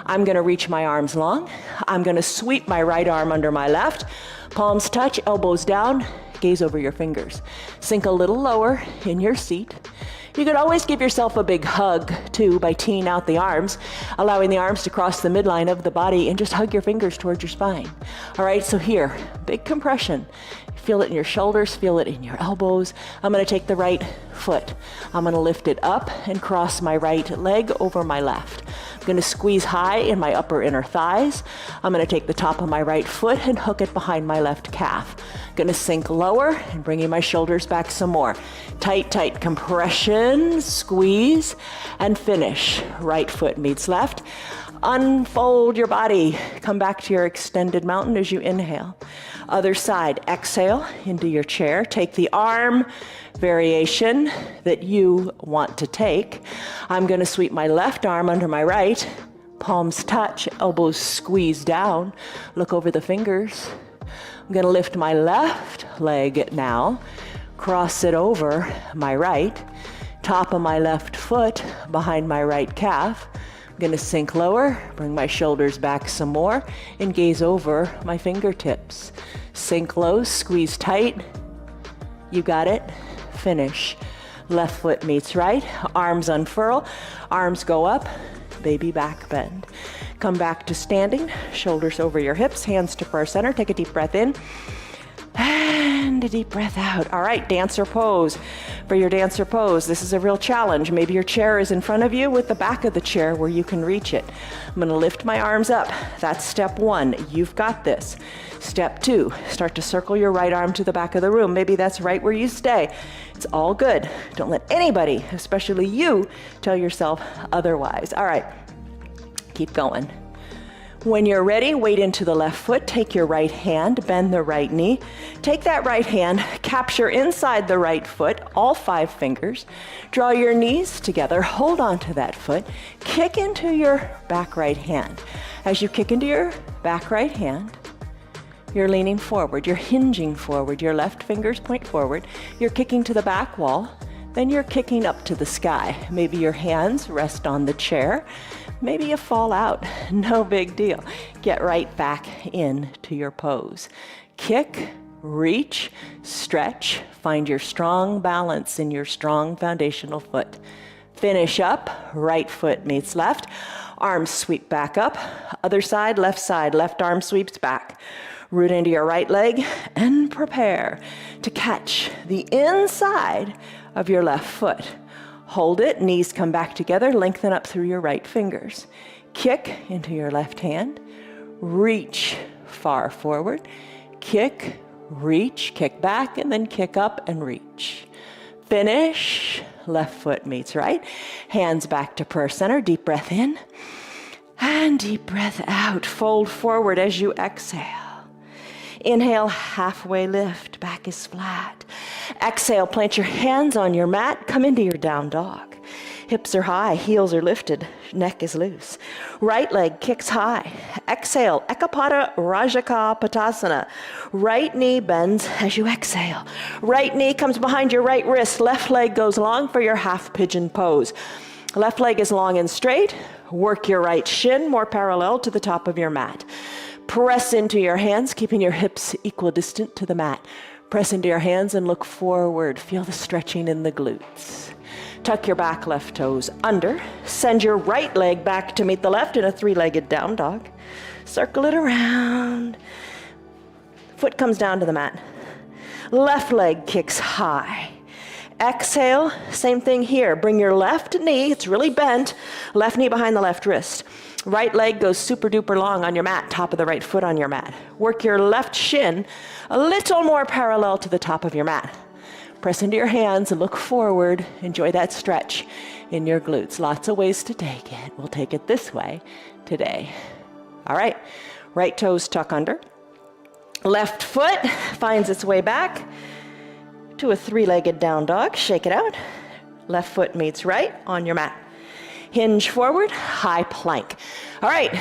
I'm gonna reach my arms long. I'm gonna sweep my right arm under my left. Palms touch, elbows down, gaze over your fingers. Sink a little lower in your seat. You could always give yourself a big hug, too, by teeing out the arms, allowing the arms to cross the midline of the body, and just hug your fingers towards your spine. All right, so here, big compression. Feel it in your shoulders, feel it in your elbows. I'm gonna take the right foot. I'm gonna lift it up and cross my right leg over my left. I'm gonna squeeze high in my upper inner thighs. I'm gonna take the top of my right foot and hook it behind my left calf. I'm gonna sink lower and bringing my shoulders back some more. Tight, tight compression, squeeze, and finish. Right foot meets left. Unfold your body. Come back to your extended mountain as you inhale. Other side, exhale into your chair. Take the arm variation that you want to take. I'm gonna sweep my left arm under my right. Palms touch, elbows squeeze down. Look over the fingers. I'm gonna lift my left leg now. Cross it over my right. Top of my left foot behind my right calf. I'm gonna sink lower, bring my shoulders back some more, and gaze over my fingertips. Sink low, squeeze tight. You got it. Finish. Left foot meets right, arms unfurl, arms go up, baby back bend. Come back to standing, shoulders over your hips, hands to prayer center. Take a deep breath in. And a deep breath out. All right, dancer pose. For your dancer pose, this is a real challenge. Maybe your chair is in front of you with the back of the chair where you can reach it. I'm gonna lift my arms up. That's step one. You've got this. Step two, start to circle your right arm to the back of the room. Maybe that's right where you stay. It's all good. Don't let anybody, especially you, tell yourself otherwise. All right, keep going. When you're ready, weight into the left foot, take your right hand, bend the right knee. Take that right hand, capture inside the right foot, all 5 fingers. Draw your knees together, hold on to that foot, kick into your back right hand. As you kick into your back right hand, you're leaning forward, you're hinging forward, your left fingers point forward, you're kicking to the back wall, then you're kicking up to the sky. Maybe your hands rest on the chair. Maybe you fall out, no big deal. Get right back into your pose. Kick, reach, stretch, find your strong balance in your strong foundational foot. Finish up, right foot meets left. Arms sweep back up. Other side, left arm sweeps back. Root into your right leg and prepare to catch the inside of your left foot. Hold it, knees come back together, lengthen up through your right fingers. Kick into your left hand, reach far forward, kick, reach, kick back, and then kick up and reach. Finish, left foot meets right, hands back to prayer center, deep breath in, and deep breath out. Fold forward as you exhale. Inhale, halfway lift, back is flat. Exhale, plant your hands on your mat, come into your down dog. Hips are high, heels are lifted, neck is loose. Right leg kicks high. Exhale, Ekapada Rajaka Patasana. Right knee bends as you exhale. Right knee comes behind your right wrist. Left leg goes long for your half pigeon pose. Left leg is long and straight. Work your right shin more parallel to the top of your mat. Press into your hands, keeping your hips equidistant to the mat. Press into your hands and look forward. Feel the stretching in the glutes. Tuck your back left toes under. Send your right leg back to meet the left in a three-legged down dog. Circle it around. Foot comes down to the mat. Left leg kicks high. Exhale, same thing here. Bring your left knee, it's really bent, left knee behind the left wrist. Right leg goes super duper long on your mat, top of the right foot on your mat. Work your left shin a little more parallel to the top of your mat. Press into your hands and look forward. Enjoy that stretch in your glutes. Lots of ways to take it. We'll take it this way today. All right, right toes tuck under. Left foot finds its way back to a three-legged down dog. Shake it out. Left foot meets right on your mat. Hinge forward, high plank. All right,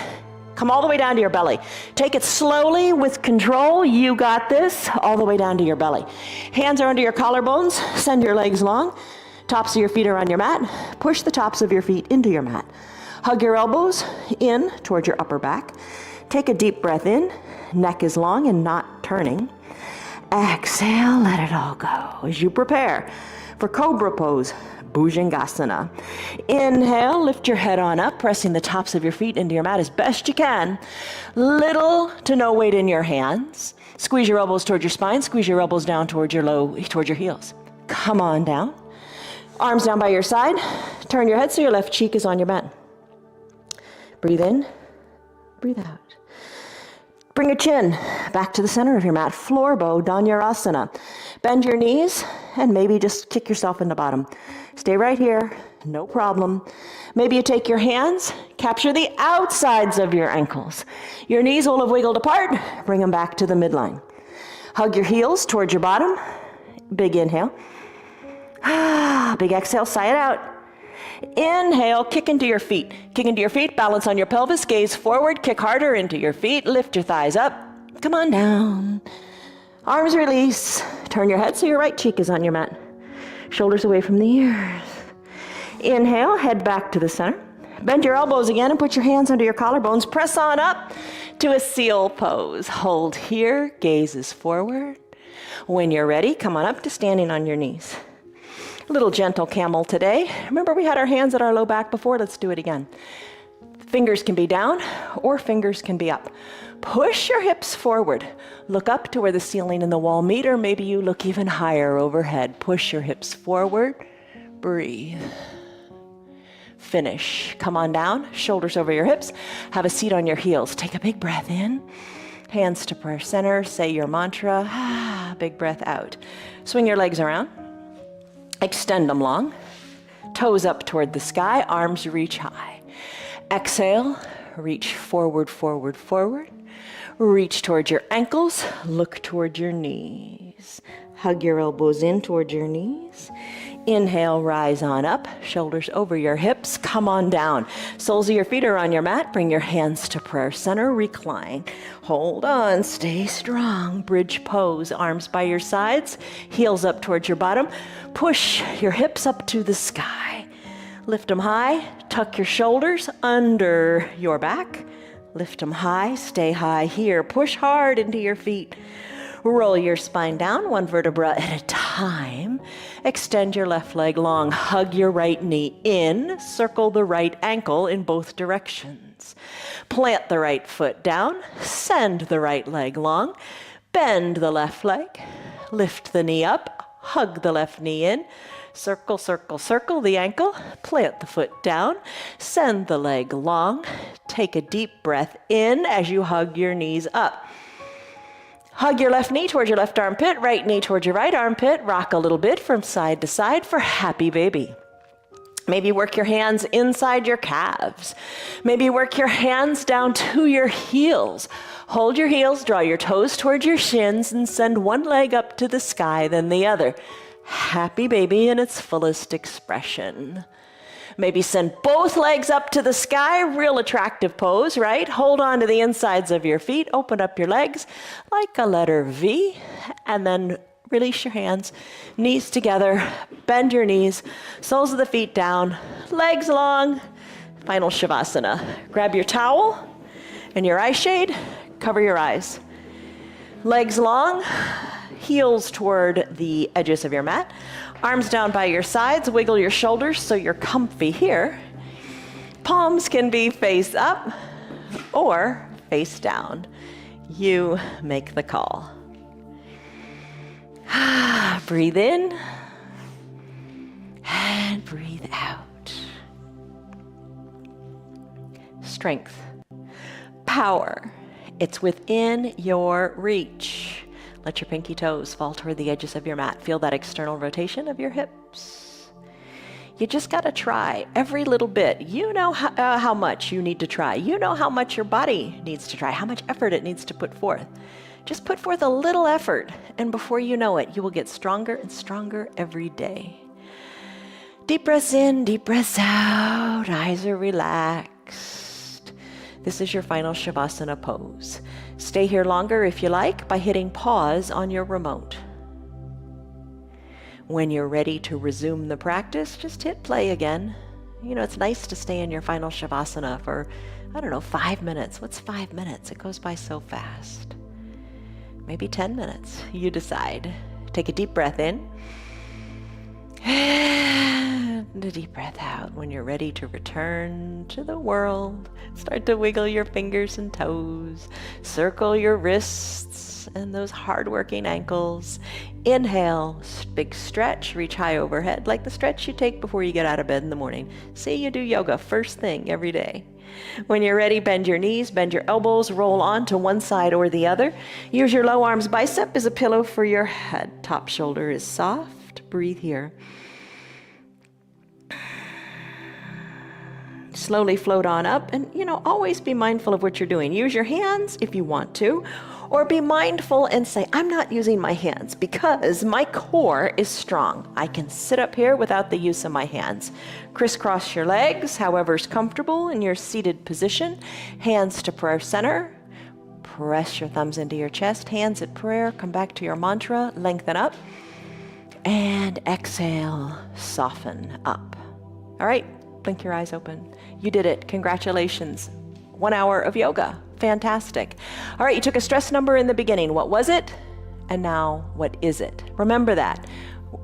come all the way down to your belly. Take it slowly with control. You got this. All the way down to your belly. Hands are under your collarbones. Send your legs long. Tops of your feet are on your mat. Push the tops of your feet into your mat. Hug your elbows in towards your upper back. Take a deep breath in. Neck is long and not turning. Exhale, let it all go as you prepare for Cobra Pose, Bhujangasana. Inhale, lift your head on up, pressing the tops of your feet into your mat as best you can. Little to no weight in your hands. Squeeze your elbows towards your spine, squeeze your elbows down towards your heels. Come on down. Arms down by your side. Turn your head so your left cheek is on your mat. Breathe in, breathe out. Bring your chin back to the center of your mat. Floor bow, Dhanurasana. Bend your knees and maybe just kick yourself in the bottom. Stay right here, no problem. Maybe you take your hands, capture the outsides of your ankles. Your knees will have wiggled apart. Bring them back to the midline. Hug your heels towards your bottom. Big inhale. Big exhale, sigh it out. Inhale, kick into your feet. Kick into your feet, balance on your pelvis, gaze forward, kick harder into your feet, lift your thighs up. Come on down. Arms release. Turn your head so your right cheek is on your mat. Shoulders away from the ears. Inhale, head back to the center. Bend your elbows again and put your hands under your collarbones. Press on up to a seal pose. Hold here, gaze is forward. When you're ready, come on up to standing on your knees. Little gentle camel today. Remember we had our hands at our low back before? Let's do it again. Fingers can be down or fingers can be up. Push your hips forward. Look up to where the ceiling and the wall meet, or maybe you look even higher overhead. Push your hips forward. Breathe. Finish. Come on down, shoulders over your hips. Have a seat on your heels. Take a big breath in. Hands to prayer center. Say your mantra. Big breath out. Swing your legs around. Extend them long, toes up toward the sky, arms reach high. Exhale, reach forward, forward, forward. Reach towards your ankles, look toward your knees. Hug your elbows in toward your knees. Inhale, rise on up, shoulders over your hips, come on down. Soles of your feet are on your mat, bring your hands to prayer center, recline. Hold on, stay strong, bridge pose, arms by your sides, heels up towards your bottom. Push your hips up to the sky. Lift them high, tuck your shoulders under your back. Lift them high, stay high here. Push hard into your feet. Roll your spine down, one vertebra at a time. Extend your left leg long. Hug your right knee in. Circle the right ankle in both directions. Plant the right foot down. Send the right leg long. Bend the left leg. Lift the knee up. Hug the left knee in. Circle, circle, circle the ankle. Plant the foot down. Send the leg long. Take a deep breath in as you hug your knees up. Hug your left knee towards your left armpit, right knee towards your right armpit. Rock a little bit from side to side for happy baby. Maybe work your hands inside your calves. Maybe work your hands down to your heels. Hold your heels, draw your toes towards your shins, and send one leg up to the sky, then the other. Happy baby in its fullest expression. Maybe send both legs up to the sky, real attractive pose, right? Hold on to the insides of your feet, open up your legs like a letter V, and then release your hands, knees together, bend your knees, soles of the feet down, legs long, final Shavasana. Grab your towel and your eye shade, cover your eyes. Legs long, heels toward the edges of your mat. Arms down by your sides, wiggle your shoulders so you're comfy here. Palms can be face up or face down. You make the call. Breathe in and breathe out. Strength, power, it's within your reach. Let your pinky toes fall toward the edges of your mat. Feel that external rotation of your hips. You just got to try every little bit. You know how much you need to try. You know how much your body needs to try, how much effort it needs to put forth. Just put forth a little effort, and before you know it, you will get stronger and stronger every day. Deep breaths in, deep breaths out. Eyes are relaxed. This is your final Shavasana pose. Stay here longer if you like by hitting pause on your remote. When you're ready to resume the practice, just hit play again. You know, it's nice to stay in your final Shavasana for, 5 minutes. What's 5 minutes? It goes by so fast. Maybe 10 minutes. You decide. Take a deep breath in. And a deep breath out. When you're ready to return to the world, start to wiggle your fingers and toes. Circle your wrists and those hard-working ankles. Inhale, big stretch, reach high overhead, like the stretch you take before you get out of bed in the morning. See, you do yoga first thing every day. When you're ready, bend your knees, bend your elbows, roll on to one side or the other. Use your low arms bicep as a pillow for your head. Top shoulder is soft. Breathe here. Slowly float on up and, always be mindful of what you're doing. Use your hands if you want to, or be mindful and say, I'm not using my hands because my core is strong. I can sit up here without the use of my hands. Crisscross your legs, however's comfortable in your seated position. Hands to prayer center. Press your thumbs into your chest. Hands at prayer. Come back to your mantra. Lengthen up. And exhale, soften up. All right, blink your eyes open. You did it. Congratulations. 1 hour of yoga. Fantastic. All right, you took a stress number in the beginning. What was it? And now, what is it? Remember that.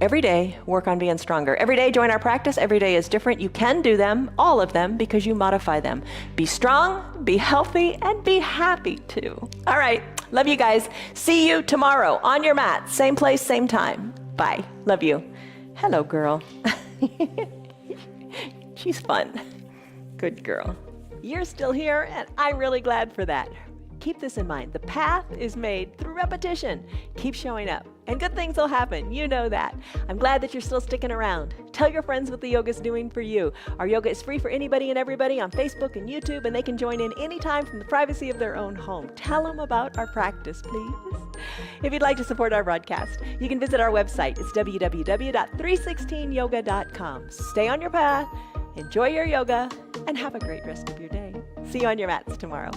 Every day, work on being stronger. Every day, join our practice. Every day is different. You can do them, all of them, because you modify them. Be strong, be healthy, and be happy too. All right, love you guys. See you tomorrow on your mat. Same place, same time. Bye. Love you. Hello, girl. She's fun. Good girl. You're still here, and I'm really glad for that. Keep this in mind. The path is made through repetition. Keep showing up, and good things will happen. You know that. I'm glad that you're still sticking around. Tell your friends what the yoga's doing for you. Our yoga is free for anybody and everybody on Facebook and YouTube, and they can join in anytime from the privacy of their own home. Tell them about our practice, please. If you'd like to support our broadcast, you can visit our website. It's www.316yoga.com. Stay on your path, enjoy your yoga, and have a great rest of your day. See you on your mats tomorrow.